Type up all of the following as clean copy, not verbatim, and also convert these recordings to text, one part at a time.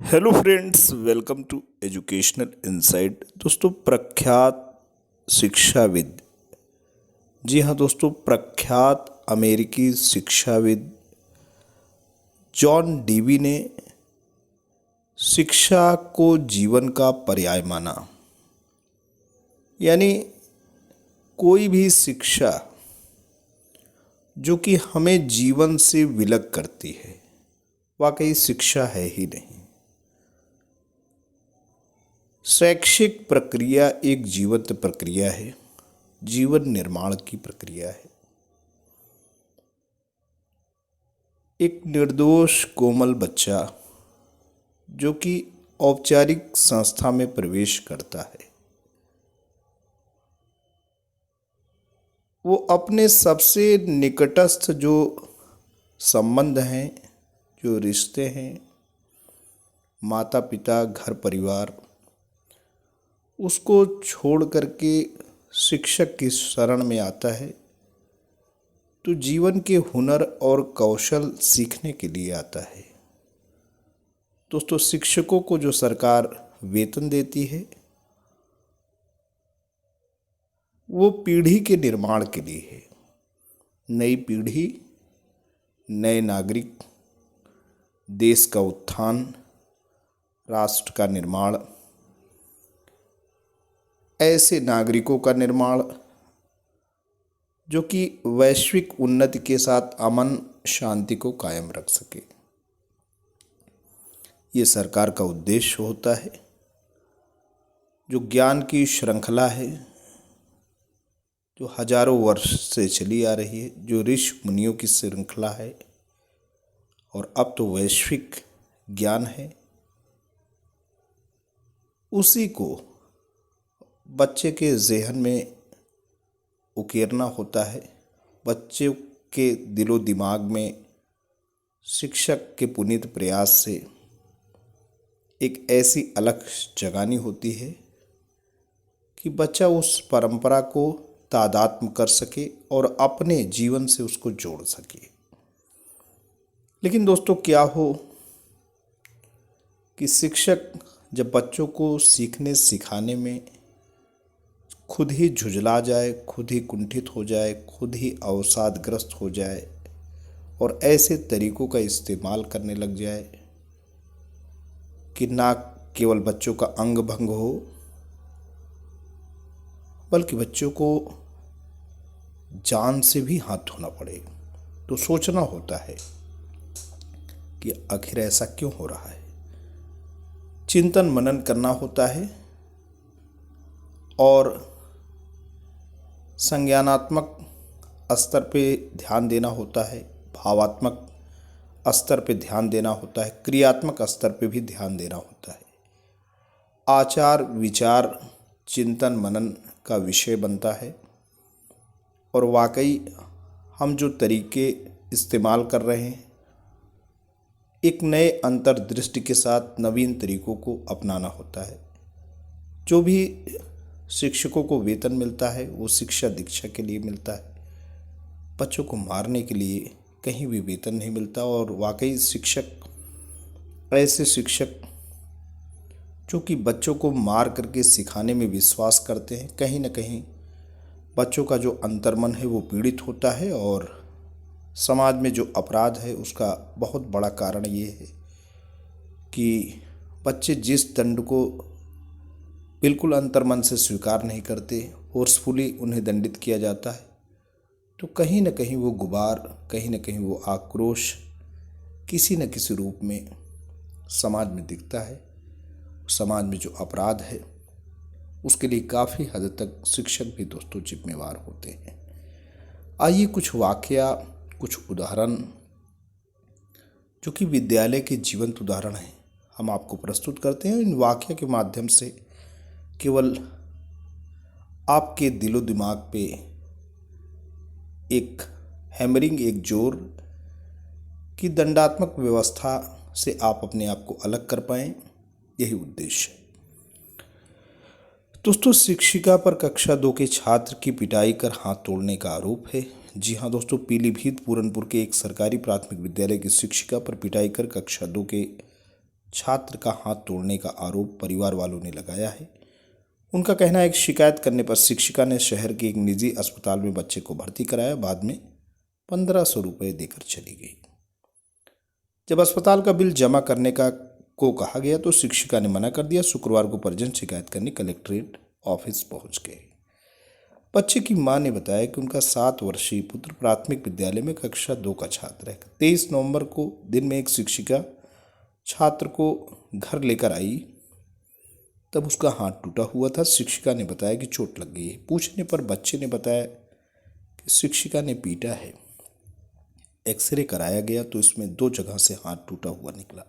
Hello friends, welcome to educational insight. दोस्तों, प्रख्यात शिक्षाविद, जी हाँ दोस्तों, प्रख्यात अमेरिकी शिक्षाविद जॉन डीवी ने शिक्षा को जीवन का पर्याय माना। यानी कोई भी शिक्षा जो कि हमें जीवन से विलग करती है, वाकई शिक्षा है ही नहीं। शैक्षिक प्रक्रिया एक जीवंत प्रक्रिया है, जीवन निर्माण की प्रक्रिया है। एक निर्दोष कोमल बच्चा जो कि औपचारिक संस्था में प्रवेश करता है, वो अपने सबसे निकटस्थ जो संबंध हैं, जो रिश्ते हैं, माता पिता, घर परिवार, उसको छोड़ करके शिक्षक की शरण में आता है, तो जीवन के हुनर और कौशल सीखने के लिए आता है। दोस्तों, शिक्षकों को जो सरकार वेतन देती है, वो पीढ़ी के निर्माण के लिए है। नई पीढ़ी, नए नागरिक, देश का उत्थान, राष्ट्र का निर्माण, ऐसे नागरिकों का निर्माण जो कि वैश्विक उन्नति के साथ अमन शांति को कायम रख सके, ये सरकार का उद्देश्य होता है। जो ज्ञान की श्रृंखला है, जो हजारों वर्ष से चली आ रही है, जो ऋषि मुनियों की श्रृंखला है, और अब तो वैश्विक ज्ञान है, उसी को बच्चे के ज़हन में उकेरना होता है। बच्चे के दिलो दिमाग में शिक्षक के पुनीत प्रयास से एक ऐसी अलख जगानी होती है कि बच्चा उस परंपरा को तादात्म्य कर सके और अपने जीवन से उसको जोड़ सके। लेकिन दोस्तों, क्या हो कि शिक्षक जब बच्चों को सीखने सिखाने में खुद ही झुझला जाए, खुद ही कुंठित हो जाए, खुद ही अवसादग्रस्त हो जाए और ऐसे तरीकों का इस्तेमाल करने लग जाए कि ना केवल बच्चों का अंग भंग हो, बल्कि बच्चों को जान से भी हाथ धोना पड़े, तो सोचना होता है कि आखिर ऐसा क्यों हो रहा है। चिंतन मनन करना होता है और संज्ञानात्मक स्तर पे ध्यान देना होता है, भावात्मक स्तर पे ध्यान देना होता है, क्रियात्मक स्तर पे भी ध्यान देना होता है। आचार विचार चिंतन मनन का विषय बनता है और वाकई हम जो तरीके इस्तेमाल कर रहे हैं, एक नए अंतर्दृष्टि के साथ नवीन तरीकों को अपनाना होता है। जो भी शिक्षकों को वेतन मिलता है, वो शिक्षा दीक्षा के लिए मिलता है। बच्चों को मारने के लिए कहीं भी वेतन नहीं मिलता। और वाकई शिक्षक, ऐसे शिक्षक जो कि बच्चों को मार करके सिखाने में विश्वास करते हैं, कहीं ना कहीं बच्चों का जो अंतर्मन है वो पीड़ित होता है। और समाज में जो अपराध है उसका बहुत बड़ा कारण ये है कि बच्चे जिस दंड को बिल्कुल अंतर्मन से स्वीकार नहीं करते, फोर्सफुली उन्हें दंडित किया जाता है, तो कहीं न कहीं वो गुबार, कहीं न कहीं वो आक्रोश किसी न किसी रूप में समाज में दिखता है। समाज में जो अपराध है उसके लिए काफ़ी हद तक शिक्षक भी दोस्तों जिम्मेवार होते हैं। आइए कुछ वाकया, कुछ उदाहरण जो कि विद्यालय के जीवंत उदाहरण हैं, हम आपको प्रस्तुत करते हैं। इन वाकया के माध्यम से केवल आपके दिलो दिमाग पे एक हैमरिंग, एक जोर की दंडात्मक व्यवस्था से आप अपने आप को अलग कर पाएं, यही उद्देश्य है। दोस्तों, शिक्षिका पर कक्षा 2 के छात्र की पिटाई कर हाथ तोड़ने का आरोप है। जी हाँ दोस्तों, पीलीभीत पूरनपुर के एक सरकारी प्राथमिक विद्यालय की शिक्षिका पर पिटाई कर कक्षा 2 के छात्र का हाथ तोड़ने का आरोप परिवार वालों ने लगाया है। उनका कहना है कि शिकायत करने पर शिक्षिका ने शहर के एक निजी अस्पताल में बच्चे को भर्ती कराया, बाद में 1500 रुपये देकर चली गई। जब अस्पताल का बिल जमा करने को कहा गया तो शिक्षिका ने मना कर दिया। शुक्रवार को परिजन शिकायत करने कलेक्ट्रेट ऑफिस पहुंच गए। बच्चे की मां ने बताया कि उनका 7 वर्षीय पुत्र प्राथमिक विद्यालय में कक्षा 2 का छात्र है। 23 नवंबर को दिन में एक शिक्षिका छात्र को घर लेकर आई, तब उसका हाथ टूटा हुआ था। शिक्षिका ने बताया कि चोट लग गई है। पूछने पर बच्चे ने बताया कि शिक्षिका ने पीटा है। एक्सरे कराया गया तो इसमें 2 जगह से हाथ टूटा हुआ निकला।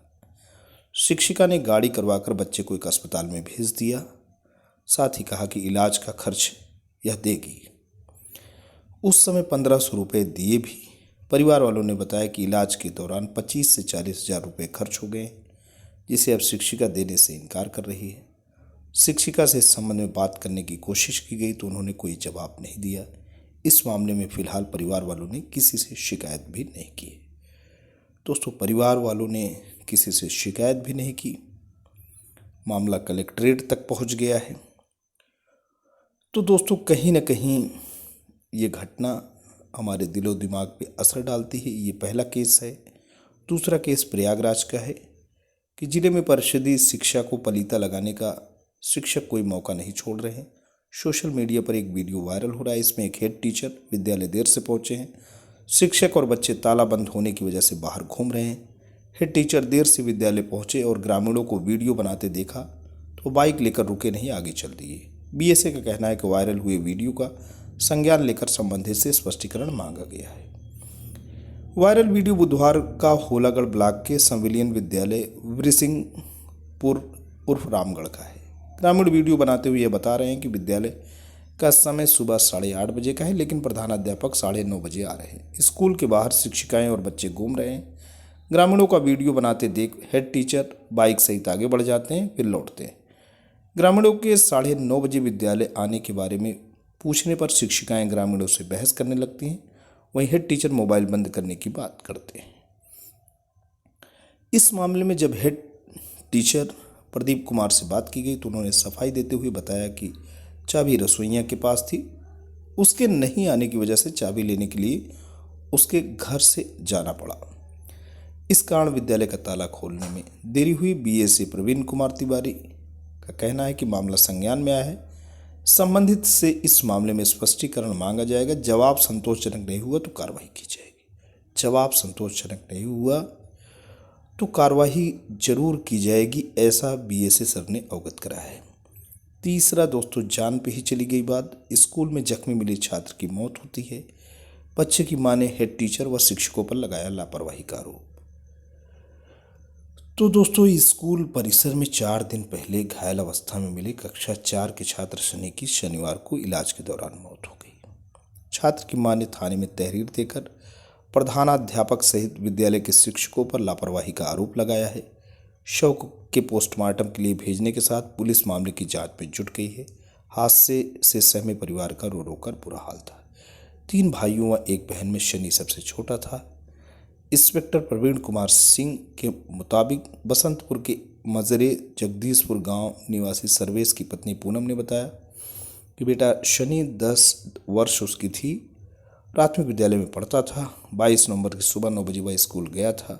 शिक्षिका ने गाड़ी करवाकर बच्चे को एक अस्पताल में भेज दिया, साथ ही कहा कि इलाज का खर्च यह देगी। उस समय 1500 रुपये दिए भी। परिवार वालों ने बताया कि इलाज के दौरान 25 से 40 हजार रुपये खर्च हो गए, जिसे अब शिक्षिका देने से इनकार कर रही है। शिक्षिका से इस संबंध में बात करने की कोशिश की गई तो उन्होंने कोई जवाब नहीं दिया। इस मामले में फिलहाल परिवार वालों ने किसी से शिकायत भी नहीं की। दोस्तों, परिवार वालों ने किसी से शिकायत भी नहीं की। मामला कलेक्ट्रेट तक पहुंच गया है। तो दोस्तों, कहीं ना कहीं ये घटना हमारे दिलो दिमाग पे असर डालती है। ये पहला केस है। दूसरा केस प्रयागराज का है कि जिले में परिषदीय शिक्षा को पलीता लगाने का शिक्षक कोई मौका नहीं छोड़ रहे हैं। सोशल मीडिया पर एक वीडियो वायरल हो रहा है। इसमें एक हेड टीचर विद्यालय देर से पहुंचे हैं। शिक्षक और बच्चे ताला बंद होने की वजह से बाहर घूम रहे हैं। हेड टीचर देर से विद्यालय पहुंचे और ग्रामीणों को वीडियो बनाते देखा तो बाइक लेकर रुके नहीं, आगे चल दिए। बीएसए का कहना है कि वायरल हुए वीडियो का संज्ञान लेकर संबंधित से स्पष्टीकरण मांगा गया है। वायरल वीडियो बुधवार का होलागढ़ ब्लॉक के संविलियन विद्यालय वृसिंहपुर उर्फ रामगढ़ का है। ग्रामीण वीडियो बनाते हुए ये बता रहे हैं कि विद्यालय का समय सुबह 8:30 बजे का है, लेकिन प्रधानाध्यापक 9:30 बजे आ रहे हैं। स्कूल के बाहर शिक्षिकाएं और बच्चे घूम रहे हैं। ग्रामीणों का वीडियो बनाते देख हेड टीचर बाइक सहित आगे बढ़ जाते हैं, फिर लौटते हैं। ग्रामीणों के 9:30 बजे विद्यालय आने के बारे में पूछने पर शिक्षिकाएं ग्रामीणों से बहस करने लगती हैं। वहीं हेड टीचर मोबाइल बंद करने की बात करते हैं। इस मामले में जब हेड टीचर प्रदीप कुमार से बात की गई तो उन्होंने सफाई देते हुए बताया कि चाबी रसोइया के पास थी। उसके नहीं आने की वजह से चाबी लेने के लिए उसके घर से जाना पड़ा। इस कारण विद्यालय का ताला खोलने में देरी हुई। बीएसए प्रवीण कुमार तिवारी का कहना है कि मामला संज्ञान में आया है। संबंधित से इस मामले में स्पष्टीकरण मांगा जाएगा। जवाब संतोषजनक नहीं हुआ तो कार्रवाई की जाएगी। जवाब संतोषजनक नहीं हुआ तो कार्रवाई जरूर की जाएगी, ऐसा बीएसए सर ने अवगत कराया है। तीसरा दोस्तों, जान पे ही चली गई बात। स्कूल में जख्मी मिले छात्र की मौत होती है। बच्चे की मां ने हेड टीचर व शिक्षकों पर लगाया लापरवाही का आरोप। तो दोस्तों, स्कूल परिसर में 4 दिन पहले घायल अवस्था में मिले कक्षा 4 के छात्र शनि की शनिवार को इलाज के दौरान मौत हो गई। छात्र की मां ने थाने में तहरीर देकर प्रधानाध्यापक सहित विद्यालय के शिक्षकों पर लापरवाही का आरोप लगाया है। शव के पोस्टमार्टम के लिए भेजने के साथ पुलिस मामले की जांच में जुट गई है। हादसे से सहमे परिवार का रो रो कर बुरा हाल था। 3 भाइयों व 1 बहन में शनि सबसे छोटा था। इंस्पेक्टर प्रवीण कुमार सिंह के मुताबिक बसंतपुर के मजरे जगदीशपुर गांव निवासी सर्वेश की पत्नी पूनम ने बताया कि बेटा शनि 10 वर्ष उसकी थी, प्राथमिक विद्यालय में पढ़ता था। 22 नवंबर की सुबह 9 बजे वह स्कूल गया था।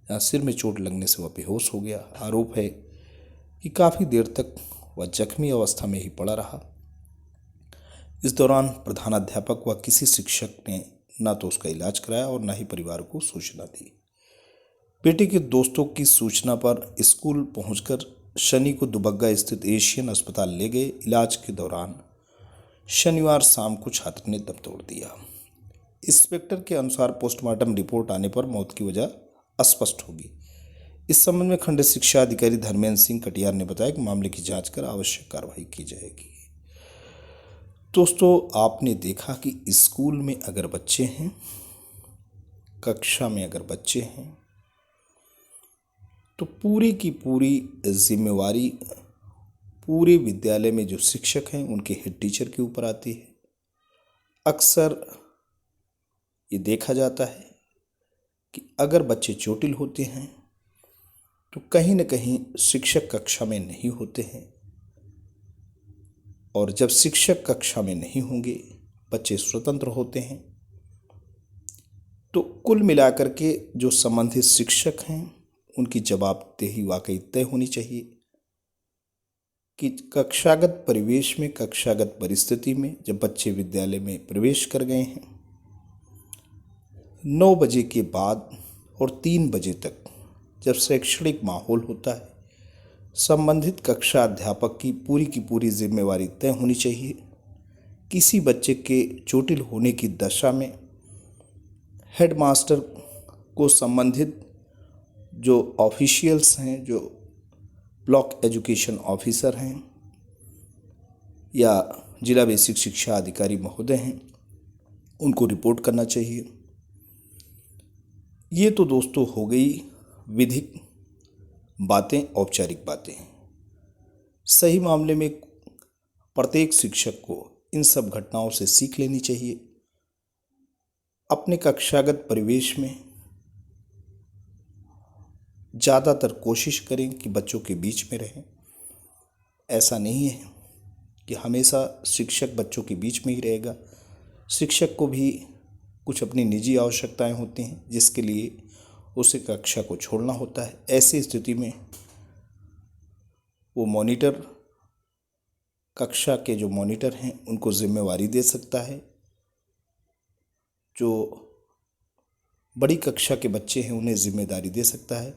यहाँ सिर में चोट लगने से वह बेहोश हो गया। आरोप है कि काफ़ी देर तक वह जख्मी अवस्था में ही पड़ा रहा। इस दौरान प्रधानाध्यापक व किसी शिक्षक ने न तो उसका इलाज कराया और न ही परिवार को सूचना दी। बेटे के दोस्तों की सूचना पर स्कूल पहुंचकर शनि को दुबग्गा स्थित एशियन अस्पताल ले गए। इलाज के दौरान शनिवार शाम को छात्र ने दम तोड़ दिया। इंस्पेक्टर के अनुसार पोस्टमार्टम रिपोर्ट आने पर मौत की वजह स्पष्ट होगी। इस संबंध में खंड शिक्षा अधिकारी धर्मेंद्र सिंह कटियार ने बताया कि मामले की जांच कर आवश्यक कार्रवाई की जाएगी। दोस्तों, आपने देखा कि स्कूल में अगर बच्चे हैं, कक्षा में अगर बच्चे हैं, तो पूरी की पूरी जिम्मेवारी पूरे विद्यालय में जो शिक्षक हैं उनके हेड टीचर के ऊपर आती है। अक्सर ये देखा जाता है कि अगर बच्चे चोटिल होते हैं तो कहीं न कहीं शिक्षक कक्षा में नहीं होते हैं, और जब शिक्षक कक्षा में नहीं होंगे, बच्चे स्वतंत्र होते हैं, तो कुल मिलाकर के जो संबंधित शिक्षक हैं उनकी जवाबदेही वाकई तय होनी चाहिए कि कक्षागत परिवेश में, कक्षागत परिस्थिति में जब बच्चे विद्यालय में प्रवेश कर गए हैं, 9 बजे के बाद और 3 बजे तक जब शैक्षणिक माहौल होता है, संबंधित कक्षा अध्यापक की पूरी जिम्मेवारी तय होनी चाहिए। किसी बच्चे के चोटिल होने की दशा में हेडमास्टर को संबंधित जो ऑफिशियल्स हैं, जो ब्लॉक एजुकेशन ऑफिसर हैं या जिला बेसिक शिक्षा अधिकारी महोदय हैं, उनको रिपोर्ट करना चाहिए। ये तो दोस्तों हो गई विधिक बातें, औपचारिक बातें। सही मामले में प्रत्येक शिक्षक को इन सब घटनाओं से सीख लेनी चाहिए। अपने कक्षागत परिवेश में ज़्यादातर कोशिश करें कि बच्चों के बीच में रहें। ऐसा नहीं है कि हमेशा शिक्षक बच्चों के बीच में ही रहेगा। शिक्षक को भी कुछ अपनी निजी आवश्यकताएं होती हैं, जिसके लिए उसे कक्षा को छोड़ना होता है। ऐसी स्थिति में वो मॉनिटर, कक्षा के जो मॉनिटर हैं, उनको जिम्मेवारी दे सकता है। जो बड़ी कक्षा के बच्चे हैं उन्हें जिम्मेदारी दे सकता है,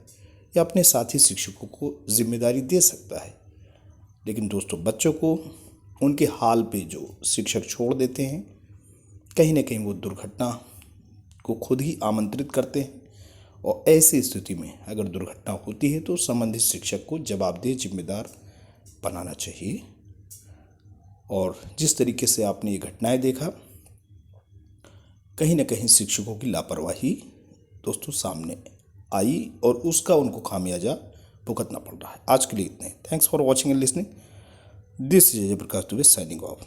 या अपने साथी शिक्षकों को जिम्मेदारी दे सकता है। लेकिन दोस्तों, बच्चों को उनके हाल पे जो शिक्षक छोड़ देते हैं, कहीं ना कहीं वो दुर्घटना को खुद ही आमंत्रित करते हैं। और ऐसी स्थिति में अगर दुर्घटना होती है तो संबंधित शिक्षक को जवाबदेह, जिम्मेदार बनाना चाहिए। और जिस तरीके से आपने ये घटनाएं देखा, कहीं ना कहीं शिक्षकों की लापरवाही दोस्तों सामने आई और उसका उनको खामियाजा भुगतना पड़ रहा है। आज के लिए इतने। Thanks for watching and listening. This is Jayprakash Dubey signing of.